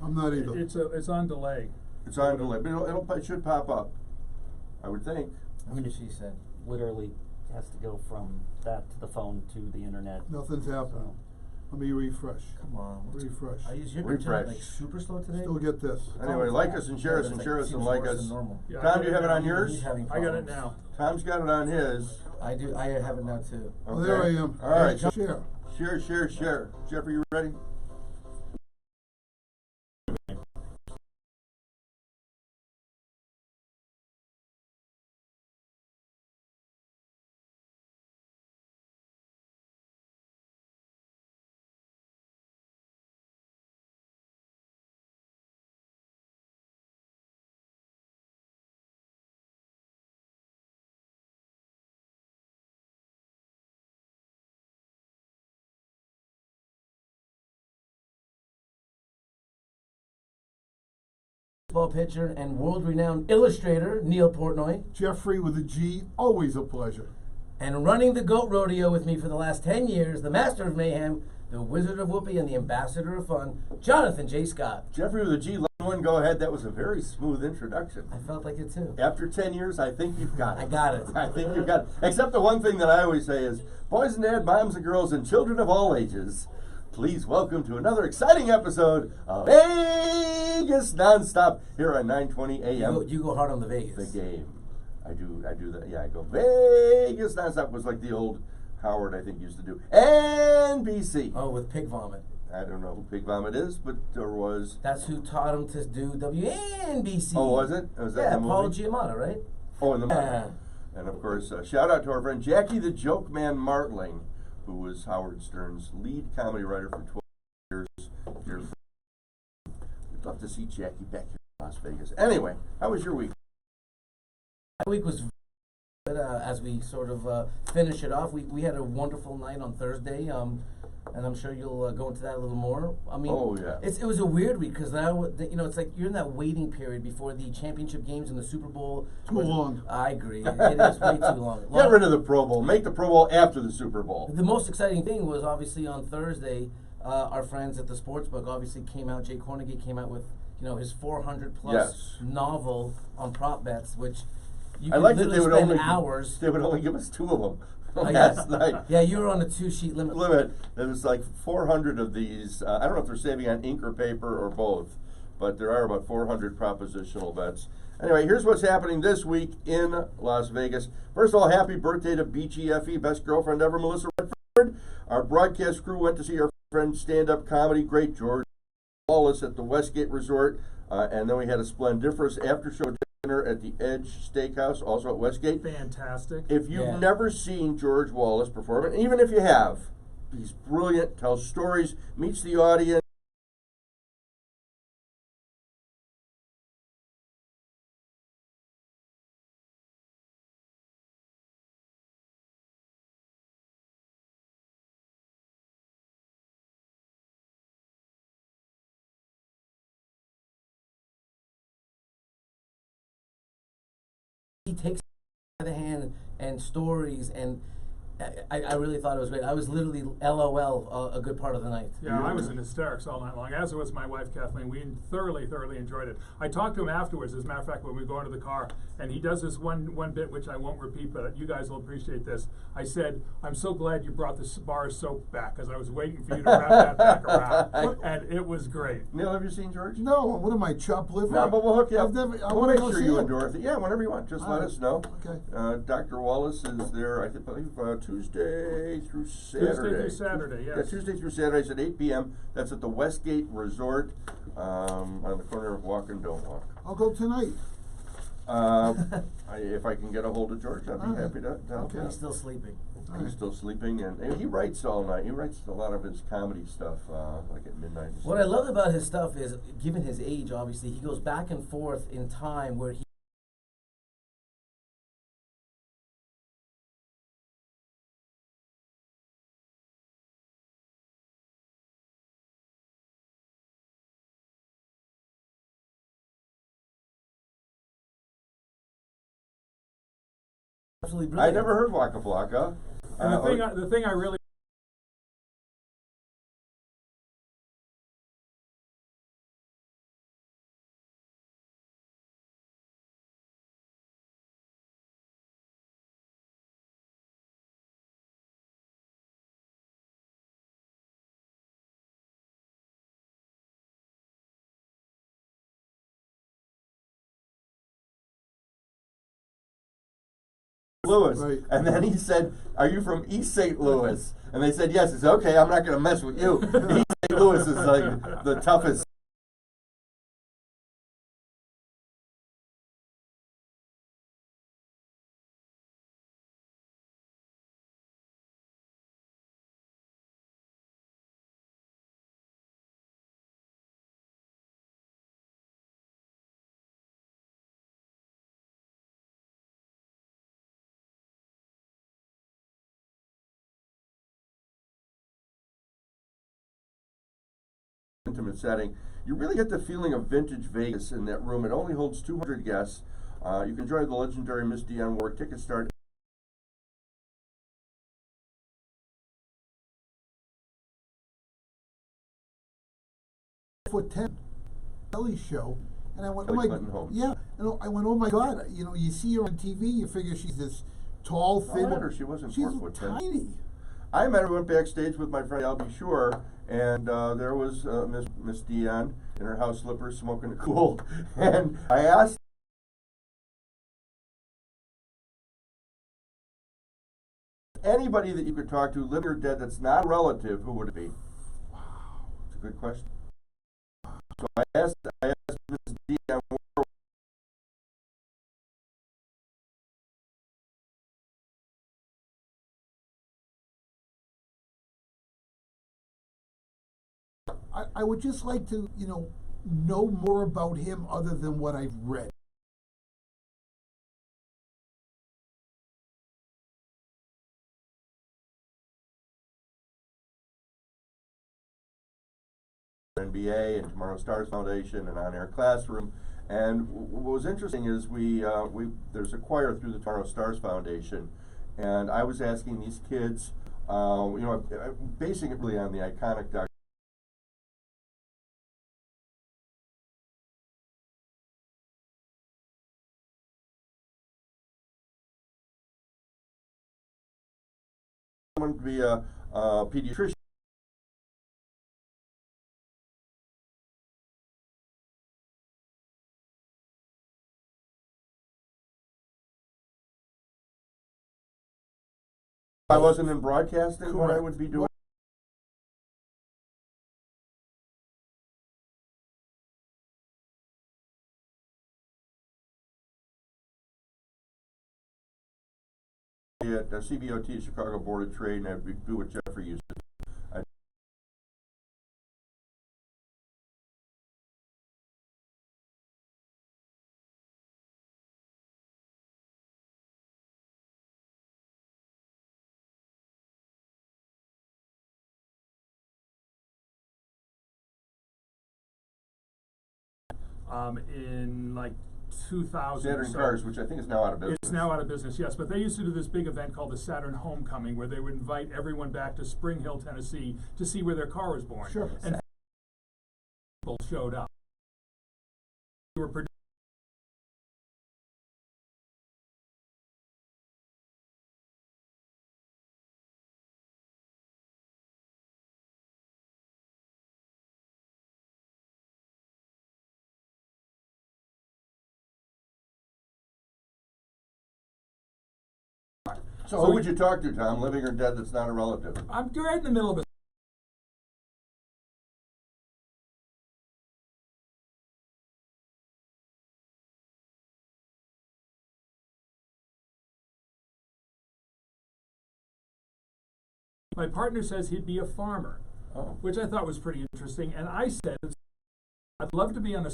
I'm not either. It's on delay. It's on delay, but it should pop up, I would think. I mean, she said literally has to go from that to the phone to the internet. Nothing's happening. Let me refresh. Come on. Refresh. Is your Refresh. internet like super slow today? Still get this. Anyway, like us and share us and share us and like us. Yeah, Tom, do you have it on yours? He's having I got it problems. now. Tom's got it on his. I do. I have it now too. Oh, there I am. All right. Share. Share. Jeffrey, you ready? Baseball pitcher and world-renowned illustrator Neil Portnoy, Jeffrey with a G, always a pleasure. and running the Goat Rodeo with me for the last 10 years, the master of mayhem, the wizard of whoopee, and the ambassador of fun, Jonathan J. Scott. Jeffrey with a G, let one go ahead. That was a very smooth introduction. I felt like it too. After 10 years, I think you've got it. I got it. I think you've got it. Except the one thing that I always say is, boys and dads, moms and girls, and children of all ages, please welcome to another exciting episode of Vegas Nonstop here on 920 AM. You go hard on the Vegas. The game. I do that. Yeah, I go Vegas Nonstop was like the old Howard, I think, used to do. NBC. Oh, with pig vomit. I don't know who Big Vomit is, but there was. That's who taught him to do WNBC. Oh, was it? Was that Yeah, the movie? Paul Giamatti, right? Oh, in the movie. Yeah. And of course, shout out to our friend Jackie the Joke Man Martling, who was Howard Stern's lead comedy writer for 12 years. Dear friend. We'd love to see Jackie back here in Las Vegas. Anyway, how was your week? My week was good. As we sort of finish it off, we had a wonderful night on Thursday, and I'm sure you'll go into that a little more. I mean, Oh, yeah. it was a weird week because it's like you're in that waiting period before the championship games and the Super Bowl. Too long. I agree. It is way too long. Get rid of the Pro Bowl. Make the Pro Bowl after the Super Bowl. The most exciting thing was obviously on Thursday, our friends at the Sportsbook obviously came out. Jay Kornegay came out with his 400 plus Yes. novel on prop bets, which you I could like that literally they would spend only hours. They would only give us 2 of them Oh, last night. Yeah, you were on a 2-sheet limit. There was like 400 of these. I don't know if they're saving on ink or paper or both, but there are about 400 propositional bets. Anyway, here's what's happening this week in Las Vegas. First of all, happy birthday to BGFE, best girlfriend ever, Melissa Redford. Our broadcast crew went to see our friend stand-up comedy great George Wallace at the Westgate Resort, and then we had a splendiferous after-show dinner at the Edge Steakhouse, also at Westgate. Fantastic. If you've Yeah. never seen George Wallace perform, and even if you have, he's brilliant, tells stories, meets the audience. He takes by the hand and stories, and I really thought it was great. I was literally LOL a good part of the night. Yeah, I was in hysterics all night long, as was my wife Kathleen. We thoroughly enjoyed it. I talked to him afterwards, as a matter of fact, when we go into the car, and he does this one bit which I won't repeat, but you guys will appreciate this. I said, "I'm so glad you brought the bar of soap back, because I was waiting for you to wrap that back around," and it was great. Neil, have you seen George? No, what am I, chopped liver? No, but we'll hook you up. I We'll want make to go sure see you him. and Dorothy. Yeah, whenever you want. Just let Alright. us know. Okay. Dr. Wallace is there, I believe, Tuesday through Saturday. Tuesday through Saturday, yes. Yeah, Tuesday through Saturdays at 8 p.m. That's at the Westgate Resort on the corner of Walk and Don't Walk. I'll go tonight. If I can get a hold of George, I'd be Alright. happy to help Okay. you. He's still sleeping. He's still sleeping, and he writes all night. He writes a lot of his comedy stuff, like at midnight. and What I stuff. love about his stuff is, given his age, obviously, he goes back and forth in time where he absolutely I brilliant. never heard Waka Flocka. And the thing I really Louis. Right. And then he said, "Are you from East St. Louis?" And they said, "Yes." He said, "Okay, I'm not going to mess with you." East St. Louis is like the toughest. Intimate setting. You really get the feeling of vintage Vegas in that room. It only holds 200 guests. You can enjoy the legendary Miss Dionne Warwick. Tickets start Foot 10 Kelly show, and I went, Kelly oh my, Clinton Holmes. yeah, and I went, oh my God, you know, you see her on TV, you figure she's this tall, thin. I met her. She wasn't she's 4'10". tiny. I met her, went backstage with my friend Albie Shore, and there was Miss Dionne in her house slippers smoking a cool. And I asked anybody that you could talk to, living or dead, that's not a relative, who would it be? Wow, it's a good question. So I asked Miss Dionne Warwick. I would just like to, you know more about him other than what I've read. NBA and Tomorrow Stars Foundation and On Air Classroom. And what was interesting is there's a choir through the Tomorrow Stars Foundation, and I was asking these kids, basing it really on the iconic Dr. Someone to be a pediatrician. If I wasn't in broadcasting, what I would be doing. At CBOT, Chicago Board of Trade, and I'd do what Jeffrey used to do. In like 2000 or Saturn so. Cars, which I think is now out of business. It's now out of business, yes. But they used to do this big event called the Saturn Homecoming, where they would invite everyone back to Spring Hill, Tennessee, to see where their car was born. Sure. And people showed up. We were So who would you talk to, Tom, living or dead, that's not a relative? I'm right in the middle of it. My partner says he'd be a farmer, Oh. which I thought was pretty interesting. And I said, I'd love to be on a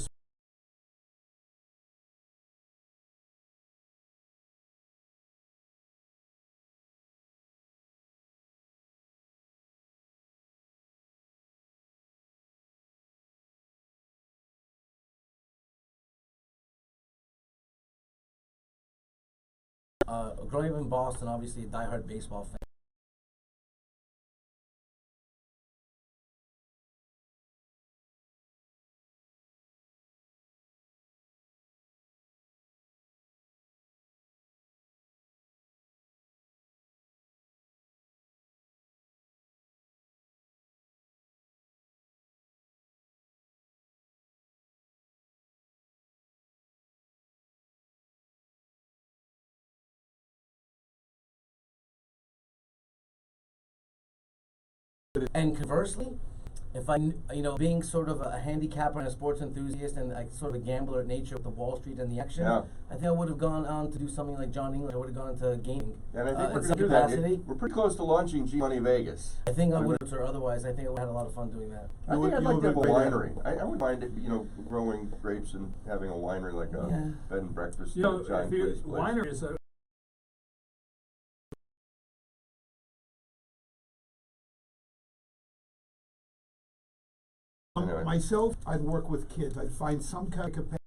growing up in Boston, obviously a diehard baseball fan. And conversely, if being sort of a handicapper and a sports enthusiast and like sort of a gambler at nature with the Wall Street and the action, Yeah. I think I would have gone on to do something like John English. I would have gone into gaming. And I think in we're some going to do that. capacity. We're pretty close to launching G Money Vegas. I think I would have, or otherwise, I think I would have had a lot of fun doing that. I think I'd like to have a great at winery. I wouldn't mind it, growing grapes and having a winery like a Yeah. bed and breakfast. You know, at John if you, Cleese's place. winery is a Anyway. Myself, I'd work with kids. I'd find some kind of capacity.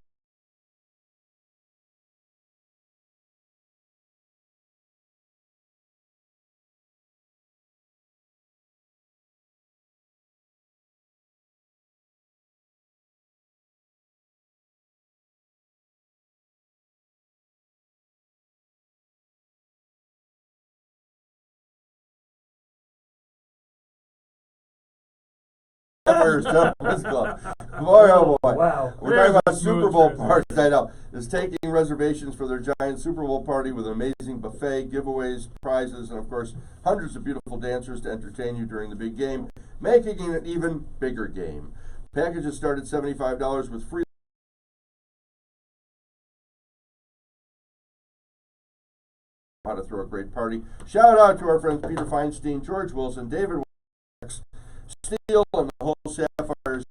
Irish Gentlemen's Club. Boy, oh boy. Wow. We're talking about There's a Super smooth Bowl transition. parties. I know. Is taking reservations for their giant Super Bowl party with an amazing buffet, giveaways, prizes, and of course, hundreds of beautiful dancers to entertain you during the big game, making it an even bigger game. Packages start at $75 with free. How to throw a great party. Shout out to our friends Peter Feinstein, George Wilson, David Steele, and the whole Sapphires.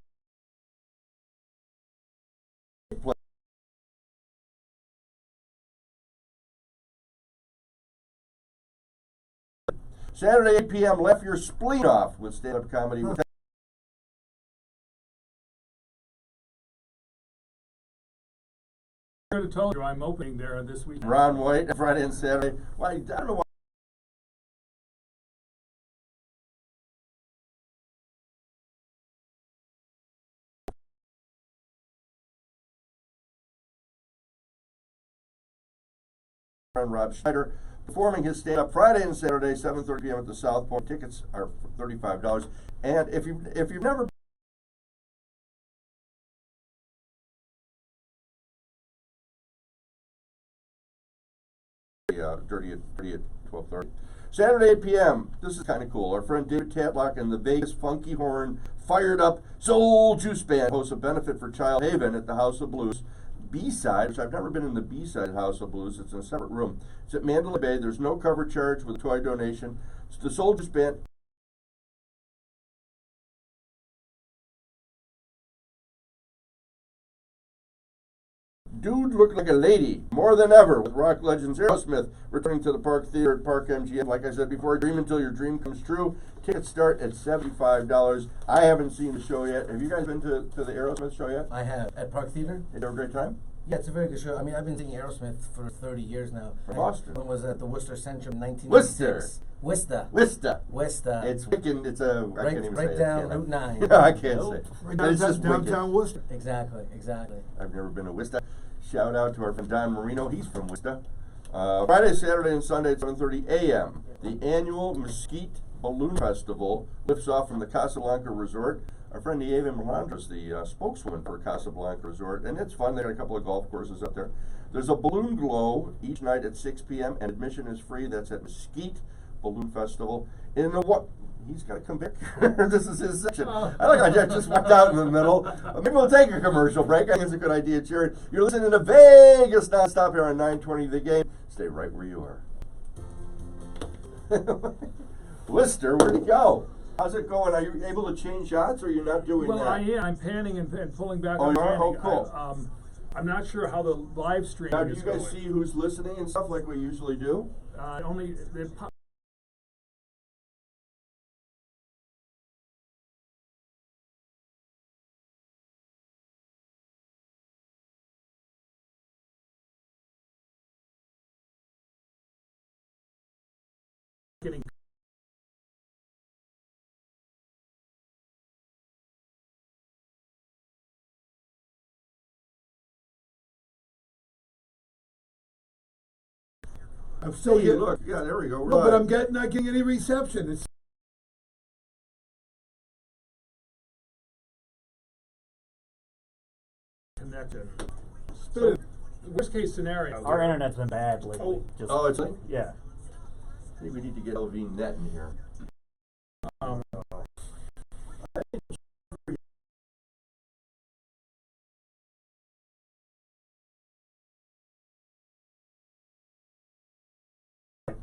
Saturday 8 p.m. Laugh your spleen off with stand-up comedy. With I told you I'm opening there this weekend. Ron White Friday and Saturday. Why? I don't know why. Rob Schneider performing his stand-up Friday and Saturday, 7:30 p.m. at the South Point. Tickets are $35. And if you've never dirty at 12:30. Saturday 8 p.m. This is kind of cool. Our friend David Tatlock and the Vegas Funky Horn Fired Up Soul Juice Band hosts a benefit for Child Haven at the House of Blues. B-side, which I've never been in the B-side House of Blues. It's in a separate room. It's at Mandalay Bay. There's no cover charge with a toy donation. It's the Soul Juice Band. Dude looked like a lady, more than ever, with rock legends Aerosmith returning to the Park Theater at Park MGM. Like I said before, dream until your dream comes true. Tickets start at $75. I haven't seen the show yet. Have you guys been to the Aerosmith show yet? I have at Park Theater. Did you have a great time? Yeah, it's a very good show. I mean, I've been seeing Aerosmith for 30 years now. From Boston. One was at the Worcester Centrum in 1996. Worcester. Worcester. Wista. It's Wiccan. It's a. I can't even say right it. down Can I? Route 9. No, I can't Nope. say it. Right But it's just downtown Wiccan. Worcester. Exactly. I've never been to Wista. Shout out to our friend Don Marino. He's from Wista. Friday, Saturday, and Sunday at 7:30 a.m. The annual Mesquite Balloon Festival lifts off from the Casablanca Resort. Our friend Nieva Melandra is the spokeswoman for Casablanca Resort, and it's fun. They got a couple of golf courses up there. There's a balloon glow each night at 6 p.m. and admission is free. That's at Mesquite Balloon Festival. In the what? He's got to come back. This is his section. I like how Jack just went out in the middle. Maybe we'll take a commercial break. I think it's a good idea, Jared. You're listening to Vegas Nonstop here on 920 The Game. Stay right where you are. Lister, where'd he go? How's it going? Are you able to change shots, or are you not doing Well, that? I am. I'm panning and pulling back Oh, on you are? panning. Oh, cool. I'm not sure how the live stream Now, do is you guys going. see who's listening and stuff like we usually do? Only getting I'm still Hey, getting. look, yeah, there we go. We're No, but live. I'm not getting any reception. It's connected. spinning. Worst case scenario. Our internet's been bad lately. Oh. Just, Oh, it's like, yeah. I think we need to get LV net in here.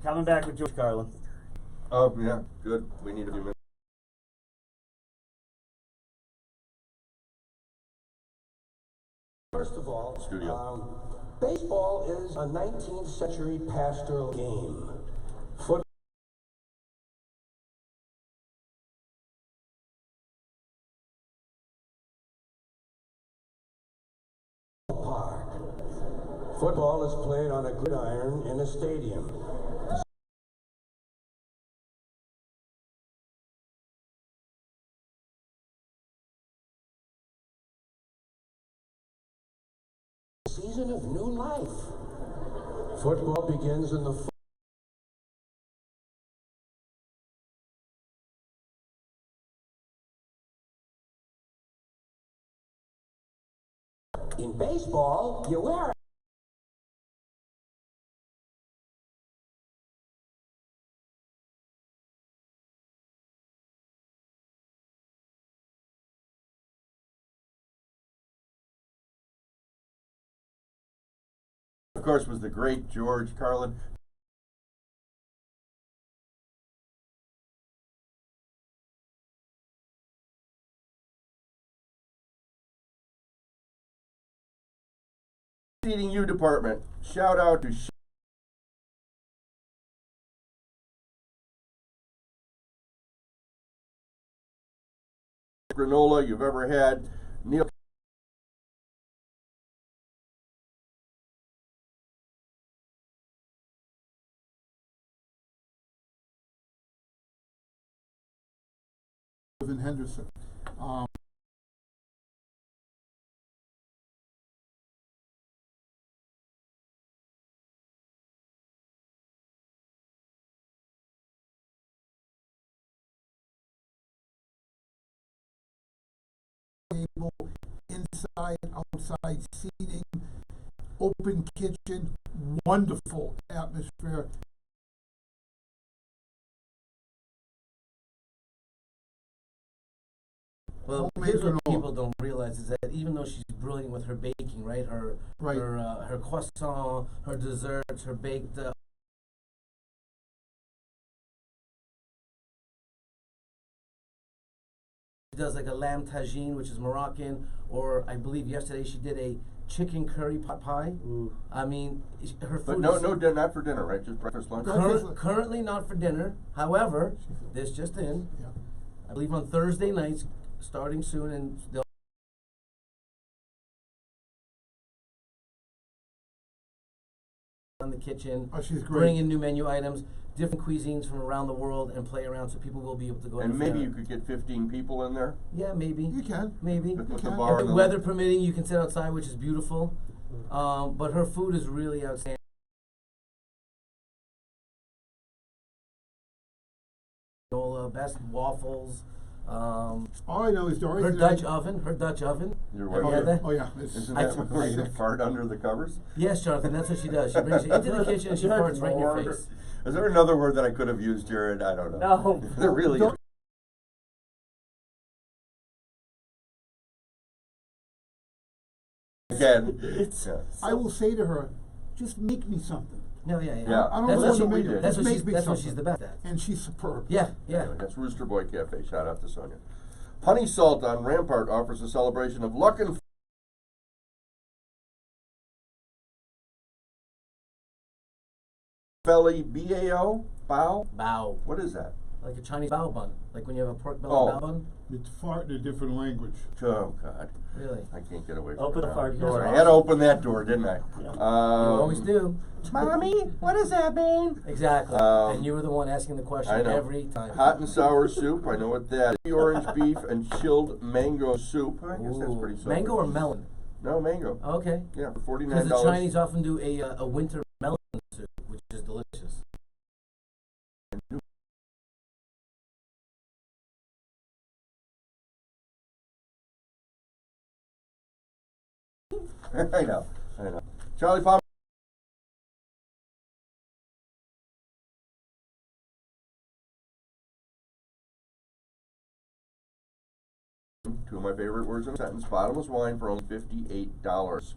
Coming back with George Carlin. Oh, yeah, good. We need a few minutes. First of all, Studio. baseball is a 19th century pastoral game. Football park. Football is played on a gridiron in a stadium. Season of new life. Football begins in the In baseball, you wear it. Of course, was the great George Carlin. Seating U department. Shout out to granola you've ever had. Neil. In Henderson. Table, inside, outside seating, open kitchen, wonderful atmosphere. Well, Homemade here's what granola. people don't realize is that even though she's brilliant with her baking, right? Right. Her croissant, her desserts, her baked. She does like a lamb tagine, which is Moroccan, or I believe yesterday she did a chicken curry pot pie. Ooh. I mean, her But food no, is no, not for dinner, right? Just breakfast, lunch. currently not for dinner. However, this just in, Yeah. I believe on Thursday nights, starting soon, and they'll in the kitchen, Oh, she's bring great. in new menu items, different cuisines from around the world, and play around so people will be able to go. And and maybe you could get 15 people in there. Yeah, maybe. You can. Maybe. With the can. bar If and the the weather permitting, you can sit outside, which is beautiful. But her food is really outstanding. Best waffles. All I know is Doris. Her Dutch oven. Her Dutch oven. Your Have you wife- had that? Oh yeah. It's, Isn't I- that where you fart under the covers? Yes, Jonathan. That's what she does. She brings you into the kitchen and she Good farts right in your Lord. face. Is there another word that I could have used, Jared? I don't know. No. There really Don't- is. Again, yeah. I will say to her, just make me something. No, yeah. Yeah. I don't That's know what what we to did. make. That's Just what make she's. me That's what something. she's the best at. And she's superb. Yeah, yeah. Anyway, that's Rooster Boy Cafe. Shout out to Sonia. Honey Salt on Rampart offers a celebration of luck and belly bao bao. Bao. What is that? Like a Chinese bao bun. Like when you have a pork belly Oh. bao bun. It's fart in a different language. Oh God, Really. I can't get away from Open it the now. fart You door. guys I had to open that door, didn't I? Yeah. You always do. Mommy, what does that mean? Exactly. And you were the one asking the question I know. every time. Hot and sour soup. I know what that is. Orange beef and chilled mango soup. I guess that's Ooh. pretty simple. Mango or melon? No, mango. Okay. Yeah, for Because $49. the Chinese often do a winter melon soup, which is delicious. I know. Charlie Palmer. Two of my favorite words in a sentence. Bottomless wine for only $58.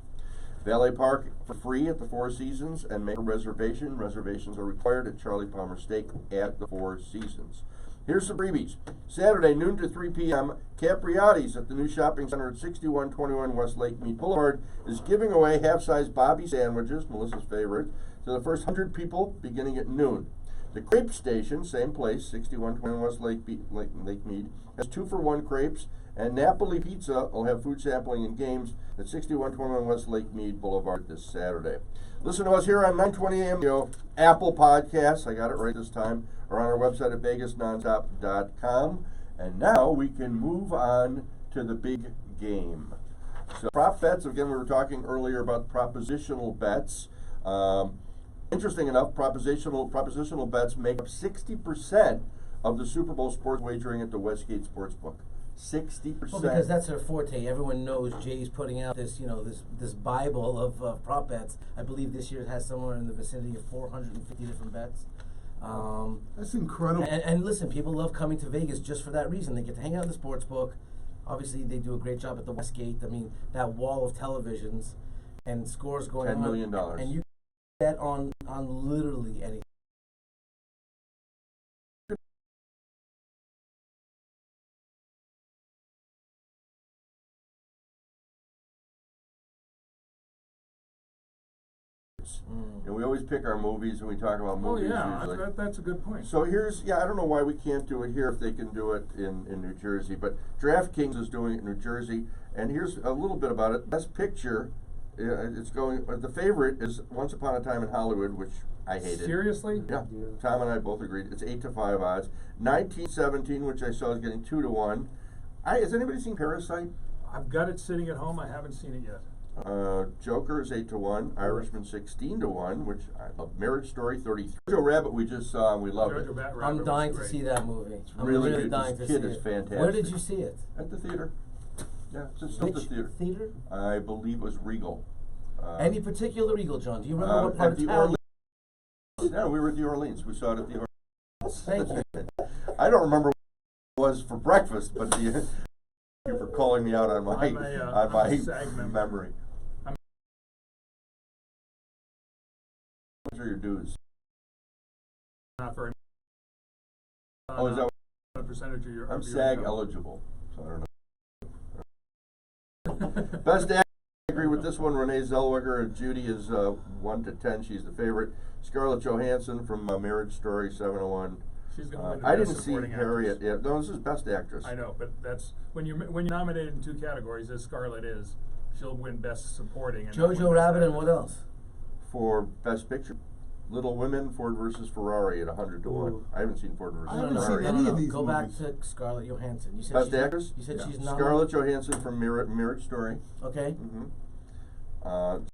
Valet park for free at the Four Seasons and make a reservation. Reservations are required at Charlie Palmer Steak at the Four Seasons. Here's some freebies. Saturday, noon to 3 p.m., Capriati's at the new shopping center at 6121 West Lake Mead Boulevard is giving away half-size Bobby sandwiches, Melissa's favorite, to the first 100 people beginning at noon. The Crepe Station, same place, 6121 West Lake Mead, has 2-for-1 crepes, and Napoli Pizza will have food sampling and games at 6121 West Lake Mead Boulevard this Saturday. Listen to us here on 920 AM Radio, Apple Podcasts, I got it right this time, or on our website at vegasnonstop.com. And now we can move on to the big game. So prop bets, again, we were talking earlier about propositional bets. Interesting enough, propositional bets make up 60% of the Super Bowl sports wagering at the Westgate Sportsbook. 60%. Well, because that's their forte. Everyone knows Jay's putting out this, this Bible of prop bets. I believe this year it has somewhere in the vicinity of 450 different bets. That's incredible. And listen, people love coming to Vegas just for that reason. They get to hang out in the sports book. Obviously, they do a great job at the Westgate. I mean, that wall of televisions and scores going on. $10 million. And you bet on literally anything. And we always pick our movies and we talk about Oh movies yeah, usually. that's a good point. So here's, I don't know why we can't do it here if they can do it in New Jersey, but DraftKings is doing it in New Jersey, and here's a little bit about it. Best Picture, it's going, the favorite is Once Upon a Time in Hollywood, which I hated. Seriously? Yeah, Tom and I both agreed. It's 8-5 odds. 1917, which I saw is getting 2-1. Has anybody seen Parasite? I've got it sitting at home. I haven't seen it yet. Joker is 8-1. Irishman 16-1, which I love. Marriage Story 33. Jojo Rabbit we just saw and we loved it. I'm dying to see that movie. I'm really really good. dying This to kid see is it. fantastic. Where did you see it? At the theater. Yeah, it's still at the Which theater. theater? I believe it was Regal. Any particular Eagle, John? Do you remember what part at of the town? Orleans. Yeah, we were at the Orleans. We saw it at the Orleans. Thank you. I don't remember what it was for breakfast, but thank you for calling me out on my I'm a SAG member. memory. What are your dues? Not very. Oh, is that? A percentage of your. I'm of your SAG income. eligible, so I don't know. Best actor, I agree with this one. Renee Zellweger. Judy is 1 to 10. She's the favorite. Scarlett Johansson from Marriage Story 701. She's going to win the I Best didn't see Supporting Harriet. Actress. Yeah, no, this is Best Actress. I know, but that's when you're nominated in 2 categories, as Scarlett is, she'll win Best Supporting. And not win Jojo Best Rabbit and Actress. what else? For Best Picture, Little Women, Ford versus Ferrari at 100 to 1. Ooh. I haven't seen Ford versus I haven't Ferrari. seen any of these Go back movies. to Scarlett Johansson. You said Best she's Actress? You said Yeah. she's not. Scarlett Johansson from Marriage Story. Okay. Mm-hmm.